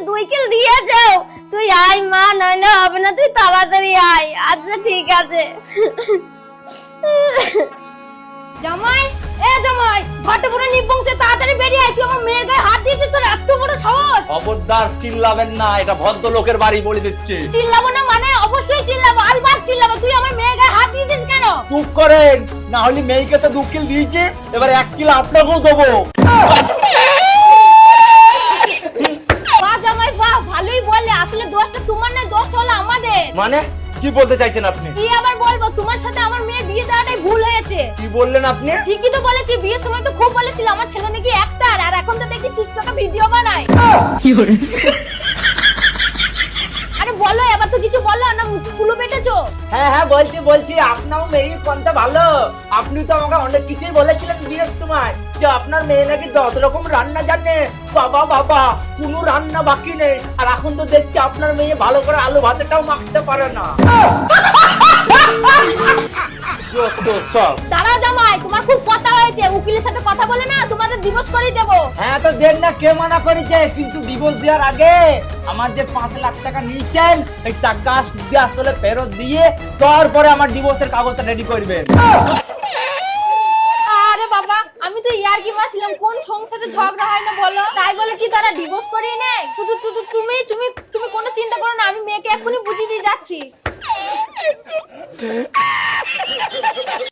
2 কিল দিয়ে যাও। তুই আয় মা, নইলে হবে না, তুই তাড়াতাড়ি আয়। আচ্ছা ঠিক আছে। জামাই, এ জামাই, ঘরটা পুরো নিবংসে, তাড়াতাড়ি বেরিয়ে আয়। তুই আমার মেয়ের গায়ে হাত দিয়েছিস, তোর এত বড় সাহস। খবরদার চিল্লাবেন না, এটা ভদ্রলোকের বাড়ি বলে দিচ্ছে। চিল্লাবো না মানে? অবশ্যই চিল্লাবো, আলবাত চিল্লাবো। তুই আমার মেয়ের গায়ে হাত দিয়েছিস কেন? চুপ করেন, না হলে মেয়েকে তো 2 কিল দিয়েছে, এবার 1 কিল আপনাকেও দেবো। বাহ জামাই বাহ, ভালোই বললে। আসলে দোষটা তোমার না, দোষ হলো আমাদের। মানে কি বলতে চাইছেন আপনি? কি আবার বলবো, তোমার সাথে আমার মেয়ের বিয়ে দেওয়াটাই ভুল হয়েছে। কি বললেন আপনি? ঠিকই তো বলেছি, বিয়ের সময় তো খুব বলেছিল আমার ছেলে নাকি অ্যাক্টর, আর এখন তো দেখি টিকটকে ভিডিও বানায়। আরে বলো, এবার তো কিছু বলো না, মুখে কুলো বেটেছো। হ্যাঁ হ্যাঁ বলছি, আপনার মেয়ে কোনটা ভালো। আপনি তো আমাকে অনেক কিছুই বলেছিলেন বিয়ের সময়, যে আপনার মেয়ে নাকি 10 রকম রান্না জানে। বাবা বাবা, কোনো রান্না বাকি নেই। আর এখন তো দেখছি আপনার মেয়ে ভালো করে আলু ভাতেটাও মাখতে পারে না। যত সব। দাঁড়াও জামাই, তোমার খুব কথা হয়েছে। উকিলের সাথে কথা বলে না তোমাদের ডিভোর্স করে দেবো। হ্যাঁ তো দেন না, কে মানা করেছে? কিন্তু ডিভোর্স দেওয়ার আগে আমার যে 5 লাখ টাকা নিয়েছেন, এই টাকা সুদে আসলে ফেরত দিয়ে তারপরে আমার ডিভোর্সের কাগজটা রেডি করবেন। আরে বাবা, আমি তো ইয়ার্কি মারছিলাম, কোন সংসারে ঝগড়া হয় না বলো, তাই বলে কি তারা ডিভোর্স করিয়ে নেয়? তুমি কোনো চিন্তা করো না, আমি মেয়েকে এক্ষুনি বুঝিয়ে দিয়ে যাচ্ছি।